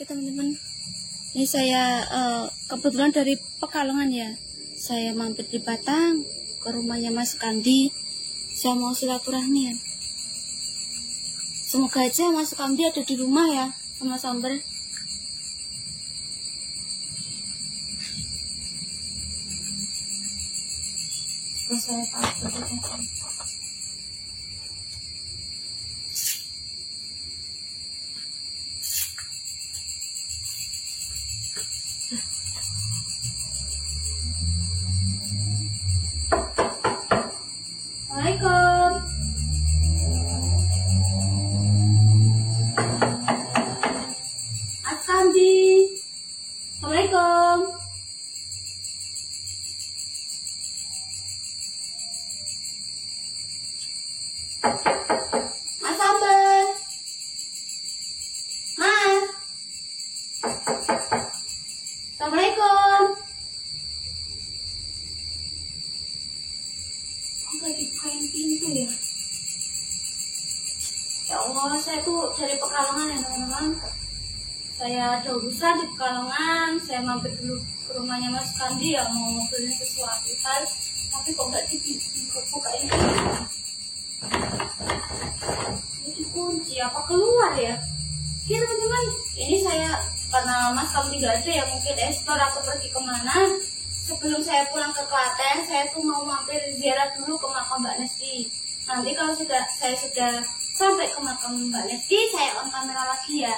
Oke teman-teman, ini saya kebetulan dari Pekalongan ya. Saya mampir di Batang ke rumahnya Mas Kandi. Saya mau silaturahmi ya. Semoga aja Mas Kandi ada di rumah ya sama Samber. Saya tahu. Assalamualaikum. Mas Kandi. Assalamualaikum. Mas Samber. Mas. Assalamualaikum. Lagi bukain pintu ya. Ya Allah, saya tuh dari Pekalongan ya teman-teman. Saya ada urusan di Pekalongan. Saya mampir dulu ke rumahnya Mas Kandi ya, mau ngobrolin sesuatu hal. Tapi kok nggak dibukain pintu? Ini dikunci apa keluar ya? Ya teman-teman, ini saya karena Mas Kandi nggak ada ya, mungkin ekspor atau pergi kemana. Sebelum saya pulang ke Klaten, saya tuh mau mampir ziarah dulu ke makam Mbak Nesti. Nanti kalau saya sudah sampai ke makam Mbak Nesti, saya on kamera lagi ya.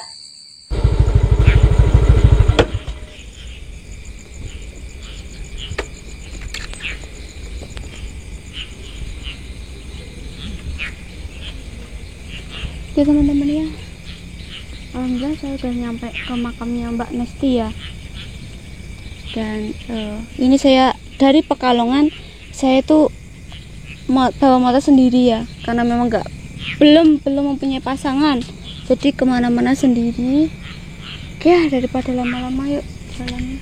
Ya teman-teman ya, alhamdulillah saya sudah nyampe ke makamnya Mbak Nesti ya. Dan ini saya dari Pekalongan, saya tuh bawa motor sendiri ya, karena memang belum mempunyai pasangan, jadi kemana-mana sendiri. Oke ya, daripada lama-lama yuk jalannya.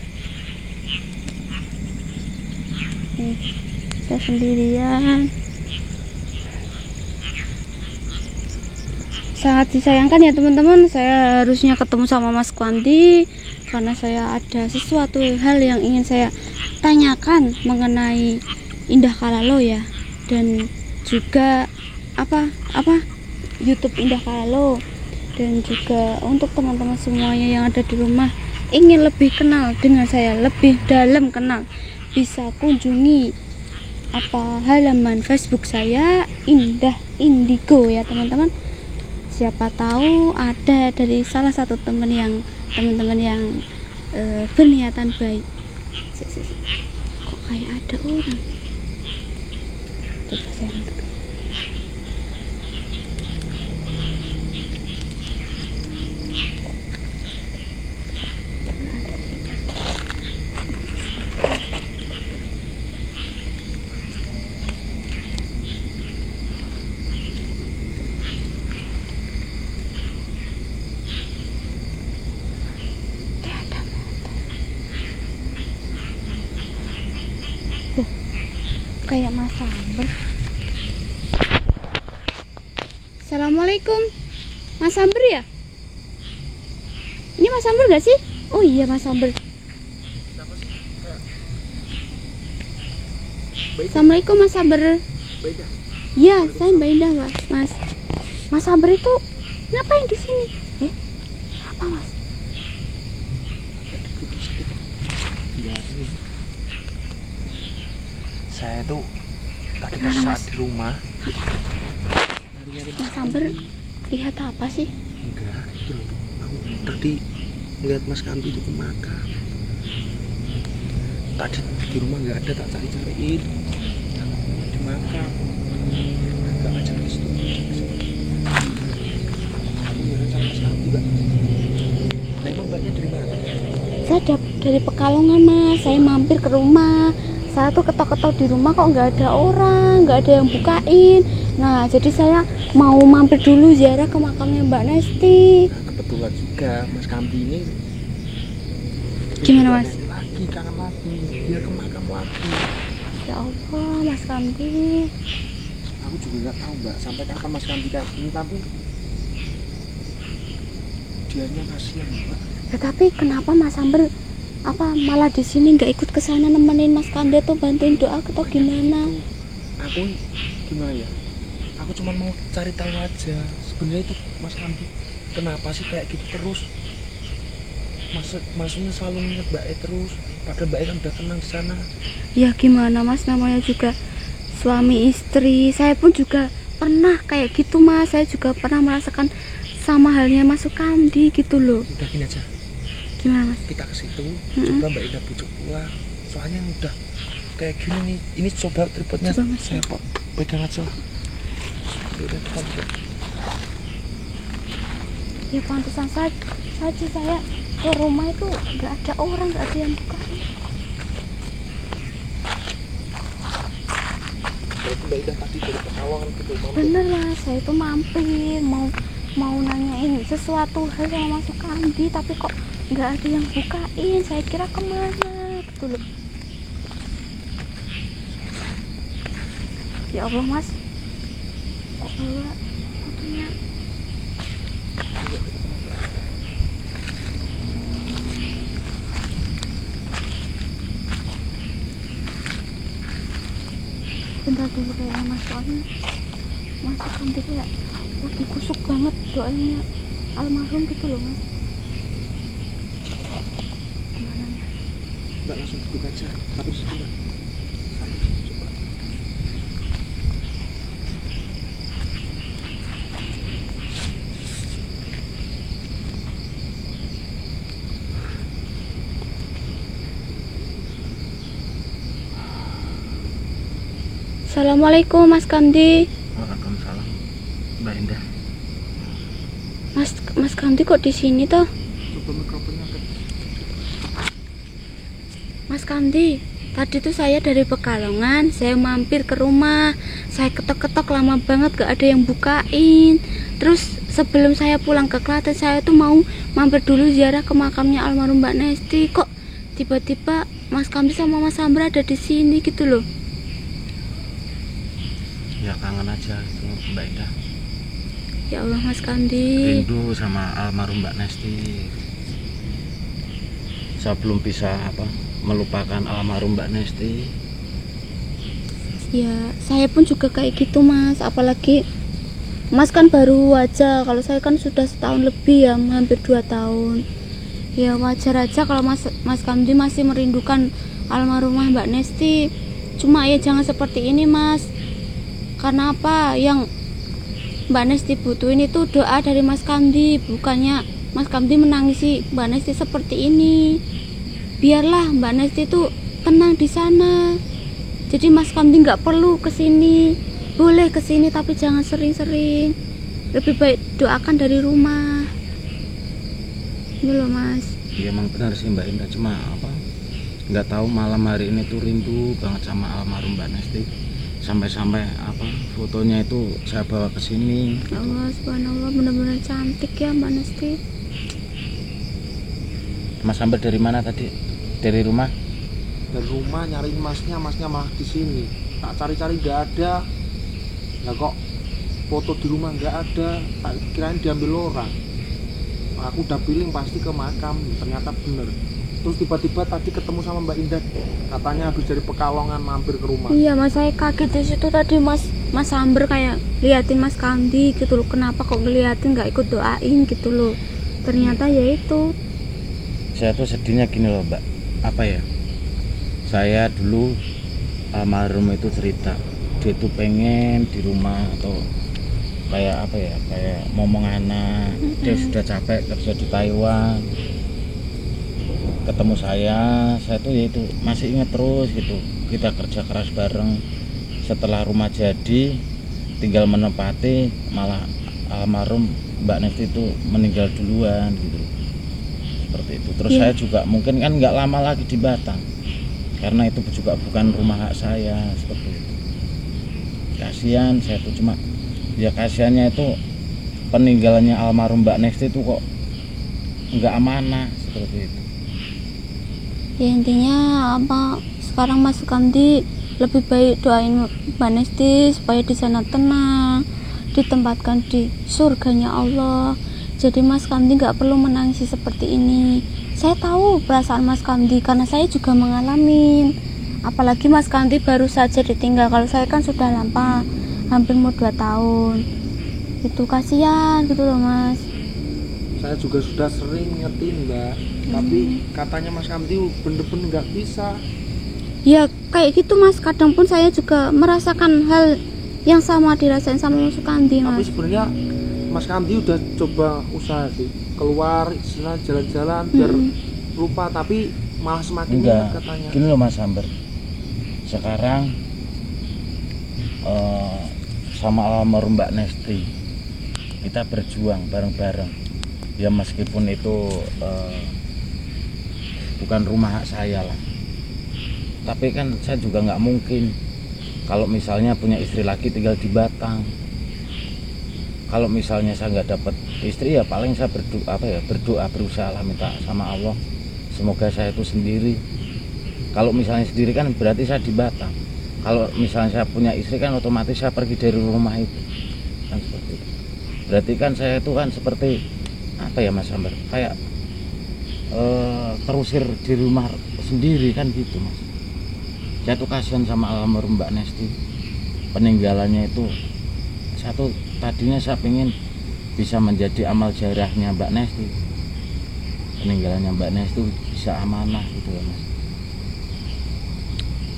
Nih, saya sendirian. Sangat disayangkan ya teman-teman, saya harusnya ketemu sama Mas Kandi karena saya ada sesuatu hal yang ingin saya tanyakan mengenai Indah Kalalo ya, dan juga apa YouTube Indah Kalalo, dan juga untuk teman-teman semuanya yang ada di rumah ingin lebih kenal dengan saya, lebih dalam kenal, bisa kunjungi halaman Facebook saya Indah Indigo ya teman-teman. Siapa tahu ada dari salah satu teman-teman yang berniatan baik. Kok kayak ada orang? Coba saya lihat. Kayak Mas Samber. Assalamualaikum, Mas Samber ya? Ini Mas Samber gak sih? Oh iya Mas Samber. Assalamualaikum Mas Samber. Iya, saya Mbak Indah Mas. Mas Samber itu ngapain di sini? Apa Mas? Saya tuh tadi pas saat di rumah Mas Samber lihat apa sih? enggak itu loh, aku tadi melihat Mas Kandi itu ke makam. Tadi di rumah nggak ada, tak cari-cariin di makam, nggak ngajak ke situ. Aku heran sama Mas Kandi Mbak. Nah emang Mbaknya dari mana? Saya dari Pekalongan Mas, saya mampir ke rumah. Saya tuh ketok-ketok di rumah kok nggak ada orang, nggak ada yang bukain. Nah jadi saya mau mampir dulu ziarah ke makamnya Mbak Nesti. Nah, kebetulan juga Mas Kandi ini Gimana Mas? Lagi kangen lagi, dia ke makam lagi. Ya Allah Mas Kandi. Aku juga nggak tahu Mbak sampai kapan Mas Kandi kayak gini, tapi kesedihannya, kasihan Mbak. Ya, tapi kenapa Mas Amber malah di sini nggak ikut ke sana nemenin Mas Kandi tuh bantuin doa atau gimana? Aku gimana ya, aku cuma mau cari tahu aja sebenarnya itu Mas Kandi kenapa sih kayak gitu terus. Maksudnya selalu ingat Mbak E terus, padahal Mbak E kan udah tenang di sana. Ya gimana Mas, namanya juga suami istri. Saya pun juga pernah kayak gitu Mas, saya juga pernah merasakan sama halnya Mas Sukandi gitu loh. Udah gini aja, Gimana Mas? kita ke situ, coba Mbak Ida bujuk pulang. Soalnya udah kayak gini nih, ini coba tripodnya Coba, Mas. saya pegang aja. Udah, kita Ya pantesan saja saya ke rumah itu nggak ada orang, nggak ada yang buka. berarti Mbak Ida tadi dari Pekalongan gitu mampir. Bener Mas, saya itu mampir mau nanyain sesuatu hal sama Mas Sukandi, tapi kok nggak ada yang bukain. Saya kira kemana gitu loh. Ya Allah Mas, kok bawa fotonya? Bentar dulu kayak Mas, soalnya Mas Sukandi kayak lagi kusuk banget doanya almarhum gitu loh Mas. Gimana ya? Mbak langsung duduk aja, tapi di situ Mbak. Coba. Assalamualaikum Mas Kandi. Waalaikumsalam Mbak Indah. Mas Kandi kok di sini toh? Coba mikrofonnya ke. Mas Kandi, tadi tuh saya dari Pekalongan, saya mampir ke rumah. Saya ketok-ketok lama banget gak ada yang bukain. Terus sebelum saya pulang ke Klaten, saya tuh mau mampir dulu ziarah ke makamnya almarhum Mbak Nesti. Kok tiba-tiba Mas Kandi sama Mas Amber ada di sini gitu loh? Ya kangen aja itu Mbak Indah, Ya Allah Mas Kandi. rindu sama almarhum Mbak Nesti. Saya belum bisa melupakan almarhum Mbak Nesti. Ya saya pun juga kayak gitu Mas. Apalagi Mas kan baru aja, kalau saya kan sudah setahun lebih ya, hampir 2 tahun. Ya wajar aja kalau Mas Kandi masih merindukan almarhumah Mbak Nesti. Cuma ya jangan seperti ini Mas. Karena apa? Yang Mbak Nesti butuhin itu doa dari Mas Kandi, bukannya Mas Kandi menangisi Mbak Nesti seperti ini. Biarlah Mbak Nesti itu tenang di sana. Jadi Mas Kandi nggak perlu kesini. Boleh kesini tapi jangan sering-sering. Lebih baik doakan dari rumah. Ini loh Mas. Iya emang benar sih Mbak Indah, cuma nggak tahu malam hari ini tuh rindu banget sama almarhum Mbak Nesti. Sampai-sampai fotonya itu saya bawa ke sini. Ya Allah subhanallah, benar-benar cantik ya Mbak Nesti. Mas Amber dari mana tadi? Dari rumah? Dari rumah nyariin masnya malah di sini. Tak cari-cari nggak ada. Lah kok foto di rumah nggak ada. Tak kirain diambil orang. Aku udah feeling pasti ke makam. Ternyata bener. Terus tiba-tiba tadi ketemu sama Mbak Indah, katanya habis dari Pekalongan mampir ke rumah. Iya Mas, saya kaget di situ tadi Mas Amber kayak liatin Mas Kandi gitu loh. Kenapa kok ngeliatin nggak ikut doain gitu loh? Ternyata ya itu. Saya tuh sedihnya gini loh Mbak. Saya dulu almarhum itu cerita dia tuh pengen di rumah atau kayak kayak ngomong anak. Dia sudah capek kerja di Taiwan, ketemu saya tuh ya itu masih ingat terus gitu. Kita kerja keras bareng. Setelah rumah jadi, tinggal menempati, malah almarhum Mbak Nesti itu meninggal duluan gitu. Seperti itu. Terus saya juga mungkin kan nggak lama lagi di Batang, karena itu juga bukan rumah hak saya. Seperti itu. Kasihan saya tuh, cuma ya kasihannya itu peninggalannya almarhum Mbak Nesti itu kok nggak amanah seperti itu. Ya intinya sekarang Mas Kandi lebih baik doain Mbak Nesti supaya di sana tenang, ditempatkan di surganya Allah. Jadi Mas Kamdi nggak perlu menangisi seperti ini. Saya tahu perasaan Mas Kamdi karena saya juga mengalami. Apalagi Mas Kamdi baru saja ditinggal. Kalau saya kan sudah lama, hampir mau 2 tahun. Itu kasihan gitu loh Mas. Saya juga sudah sering ngertiin Mbak, tapi katanya Mas Kamdi bener-bener nggak bisa. Ya kayak gitu Mas, kadang pun saya juga merasakan hal yang sama dirasain sama Mas Kamdi Tapi Mas. sebenarnya Mas Kamdi udah coba usaha sih, keluar istilah jalan-jalan biar lupa, tapi malah semakin Enggak, ingat katanya. gini loh Mas Amber, sekarang sama almarhum Mbak Nesti kita berjuang bareng-bareng ya, meskipun itu bukan rumah hak saya lah, tapi kan saya juga nggak mungkin kalau misalnya punya istri lagi tinggal di Batang. Kalau misalnya saya nggak dapat istri ya paling saya berdoa berusaha lah, minta sama Allah semoga saya itu sendiri. Kalau misalnya sendiri kan berarti saya di Batang. Kalau misalnya saya punya istri kan otomatis saya pergi dari rumah itu kan, seperti itu. Berarti kan saya itu kan seperti apa ya Mas Amber, kayak terusir di rumah sendiri kan gitu Mas. Saya tuh kasihan sama almarhum Mbak Nesti, peninggalannya itu. Satu tadinya saya pengen bisa menjadi amal jarahnya Mbak Nesti, peninggalannya Mbak Nesti bisa amanah gitu ya Mas.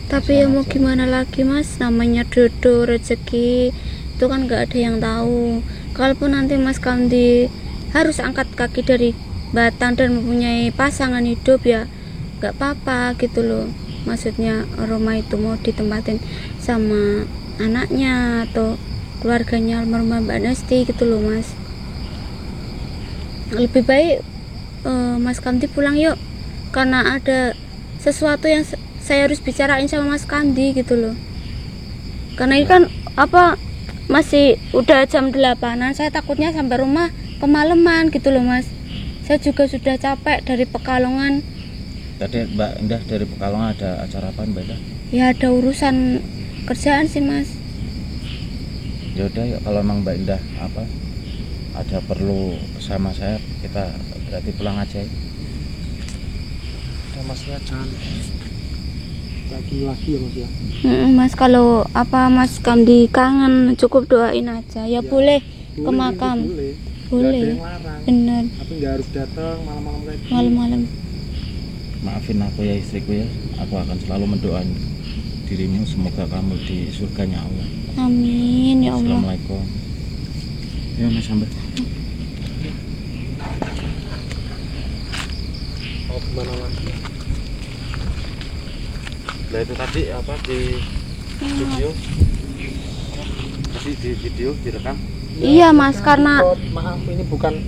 Tapi ya mau gimana lagi Mas, namanya jodoh rezeki itu kan nggak ada yang tahu. Kalaupun nanti Mas Kamdi harus angkat kaki dari Batang dan mempunyai pasangan hidup ya nggak apa-apa gitu loh. Maksudnya rumah itu mau ditempatin sama anaknya atau keluarganya almarhumah Mbak Nesti gitu loh Mas. Lebih baik Mas Kamdi pulang yuk, karena ada sesuatu yang saya harus bicarain sama Mas Kamdi gitu loh. Karena ini kan masih udah jam 8-an, saya takutnya sampai rumah kemalaman gitu loh Mas. Saya juga sudah capek dari Pekalongan. Tadi Mbak Indah dari Pekalongan ada acara apa Mbak Indah? Ya ada urusan kerjaan sih Mas. Ya udah ya, kalau emang Mbak Indah ada perlu sama saya, kita berarti pulang aja ya. Udah Mas ya, jangan lagi ya Mas ya. Mas kalau Mas Kamdi kangen cukup doain aja ya, Ya, boleh ke boleh, makam. Nggak ada Boleh. yang larang. Bener. Tapi nggak harus datang malam-malam kayak gini. Malam-malam. Maafin aku ya istriku ya, aku akan selalu mendoakan dirimu semoga kamu di surganya Allah. Amin ya Allah. Assalamualaikum. Ya Mas Amber. Mau kemana lagi? Nah itu tadi di video, tadi di video direkam. Iya Mas, karena maaf ini bukan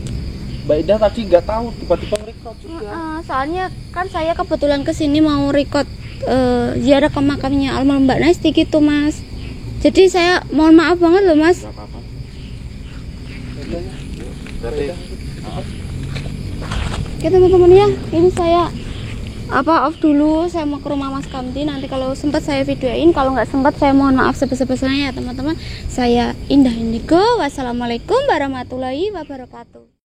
Mbak Ida tadi nggak tahu, tiba-tiba nge-record juga. soalnya kan saya kebetulan kesini mau record ziarah ke makamnya almarhum Mbak Nesti gitu Mas. Jadi saya mohon maaf banget loh Mas. Gak apa-apa. Udah ya. Berarti Oke teman-teman ya, ini saya off dulu, saya mau ke rumah Mas Kamdi. Nanti kalau sempat saya videoin, kalau nggak sempat saya mohon maaf sebesar-besarnya ya teman-teman. Saya Indah Indigo, wassalamualaikum warahmatullahi wabarakatuh.